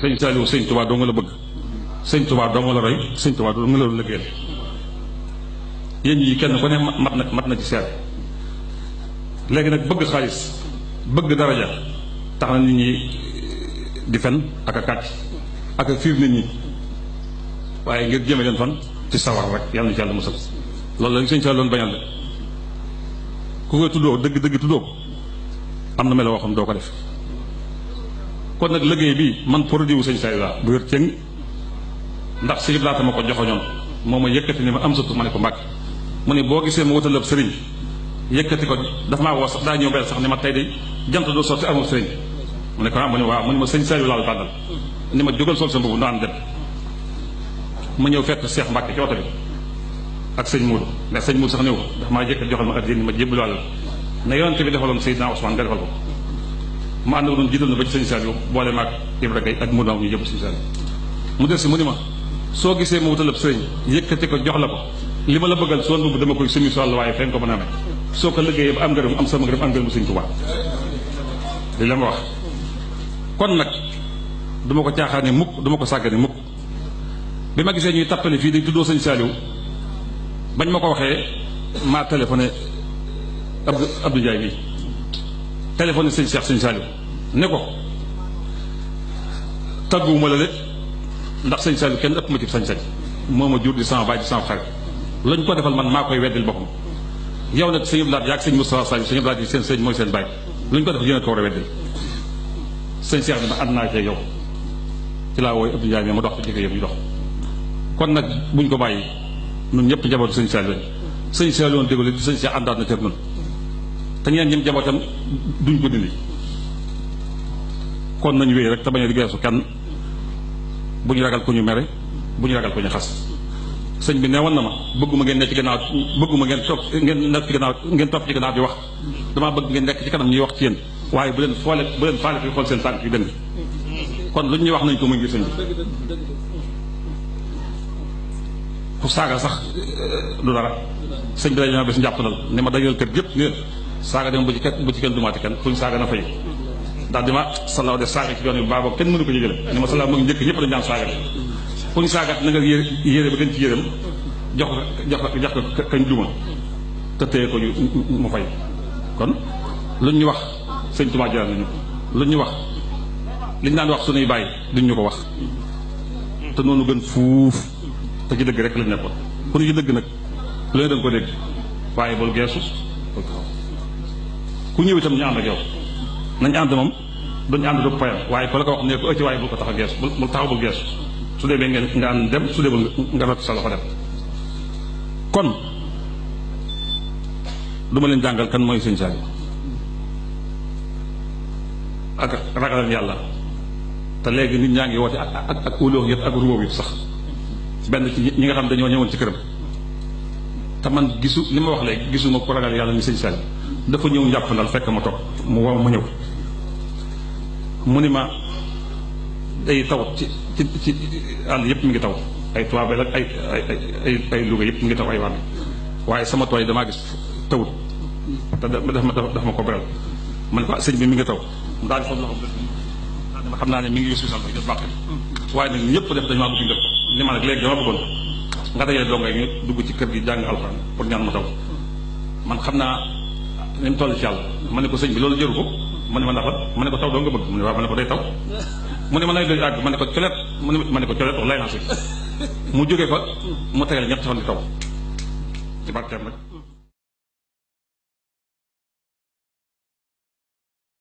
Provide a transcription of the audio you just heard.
sëñ Saliou sëñ Tuubaa doo nga la bëgg, sëñ Tuubaa doo nga la roy, sëñ Tuubaa doo nga la liggéeyal. yéen ñi kenn ku ne mat na ci seet. léegi nag bëgg xaalis bëgg daraja tax na nit ñi di fen ak a kàcc ak a fiir nit ñi, waaye ngir jëme leen fan ci sawar rek yàlla na ci yàlla musal. loolu la sëñ Saliou doon bañal de ku koy tuddoo dëgg dëgg tuddoo am na melo woo xam doo ko def. kon nag liggéey bi man produit wu sëñ Saliou la bu wér cëng, ndax sëñ laata ma ko joxoñoon moo ma yëkkati ni ma am satu ma ne ko mbàkk mu ne boo gisee ma wutal ab sëriñ yëkkati ko dafa maa woo sax daa ñëw bel sax ni ma tey de jant doo sotti amul sëriñ mu ne ko mu ne waaw mu ne ma sëñ Saliou laal tànnal ni ma jógal sol sa mbubu naan dem. ma ñëw fekk Cheikh Mbacke ci oto bi ak sëñ Moudou ndax sëñ Moudou sax ñëw dafa maa jëkk joxal ma addiya ni ma jébbalu wàll ne yonente bi defaloon Seydina Ousmane nga defal ko. ma ànd doon jiital na ba ci sëñ Saliou boole maag Ibra Gaye ak Moudou ñu jëpp sëñ Saliou mu des si mu ni ma soo gisee ma wutal ab sëriñ yëkkati ko jox la ko li ma la bëggal soon boobu dama koy semi sol waaye fen ko mën a amee soo ko liggéeyee ba am ngërëm am sama ngërëm am ngërëm sëñ Tuubaa li la ma wax. kon nag duma ko caaxaane mukk duma ko sàggane mukk. bi ma gisee ñuy tappale fii di tuddoo sëñ Saliou bañ ma ko waxee maa téléphoné Abdou Ndiaye bi téléphoné sëñ Cheikh sëñ Saliou ne ko tagguwuma la de ndax sëñ Saliou kenn ëpp ma ci sañ-sañ moo ma jur di sama baay di sama xarit lañ ko defal man maa koy weddil boppam. yow nag sëñ Abdou Lahad yaag sëñ Moustapha Saliou sëñ Abdou Lahad yi seen sëñ mooy seen baay luñ ko defal yéen a ko war a weddil. sëñ Cheikh ni ma ànd naa cee yow ci laa wooy Abdou Ndiaye ma dox ci jëfe yëpp ñu dox. kon nag buñ ko bàyyi ñun ñëpp njabootu sëñ Saliou sëñ Saliou woon déglu sëñ Cheikh àndaat na teg ñun te ñeen ñim njabootam duñ ko dindi. kon nañu wéy rek te bañ a di geesu kenn bu ñu ragal ku ñu mere bu ñu ragal ku ñu xas. sëñ bi neewoon na ma bëgguma ngeen nekk ci gannaaw bëgguma ngeen topp ngeen nekk ci gannaaw ngeen topp ci gannaaw di wax damaa bëgg ngeen nekk ci kanam ñuy wax ci yéen waaye bu leen faale fi xool seen tànk yu dëng. kon lu ñuy wax nañ ko muy ngir sëñ bi. ku saaga sax du dara sëñ bi dañu ma bés njàppalal ni ma dajal kër gépp ni saaga dem bu ci kenn dumaati kenn kuñ saaga na fay ndax dima salaaw de saaga ci yoon yu baaboo kenn mënu ko jëgale ni ma salaaw mu ngi njëkk ñëpp dañu daan saaga kuñ saagat na nga yére ba gën ci yéreem jox ko kañ duma te téye ko mu fay. kon luñ ñu wax sëñ Tuubaa jaral nañu luñ ñu wax liñ daan wax suñuy bàyyi duñ ñu ko wax te noonu gën fuuf te ci dëgg rek lañ nekkoon ku ñu ci dëgg nag lu ne da nga ko dégg waaye bul geesu ku ñëw itam ñu ànd ak yow nañ ànd moom duñu ànd du payam waaye ko la ko wax ne ko ëcc waaye bul ko tax a geesu bul taxaw bul geesu su dee ngeen nga ànd dem su dee bul nga rot sa loxo dem. kon duma leen jàngal kan mooy sëñ Saliou ak ragalal yàlla te léegi nit ñaa ngi woote ak ulóox yëpp ak ruwóob yëpp sax benn ci ñi nga xam dañoo ñëwoon ci këram te man gisu li ma wax léegi gisuma ko ragal yàlla ni sëñ Saliou dafa ñëw njàppandal fekk ma toog mu wow ma ñëw mu ni ma day taw ci àll yëpp mi ngi taw ay tubaabel ak ay Louga yëpp mi ngi taw ay wàll waaye sama tooy damaa gis tawut te daf ma ko beral man ko sëñ bi mi ngi taw mu daal di foofu loxo dama xam naa ne mi ngi yus wisal ba jot bàq waaye nag ñëpp def dañu maa bëgg def li ma nag léegi dama bëggoon nga dajale dongo yi ñu dugg ci kër gi jàng alxuraan pour ñaan ma taw man xam naa ni mu toll ci yàlla ma ne ko sëñ bi loolu jëru ko mu ne ma ndax la ma ne ko taw doo nga bëgg mu ne waaw ma ne ko day taw mu ne ma nay doy àgg ma ne ko colet ma ne ko colet wax lay naa si mu jógee fa mu tegal ñett fan di taw ci barkeem rek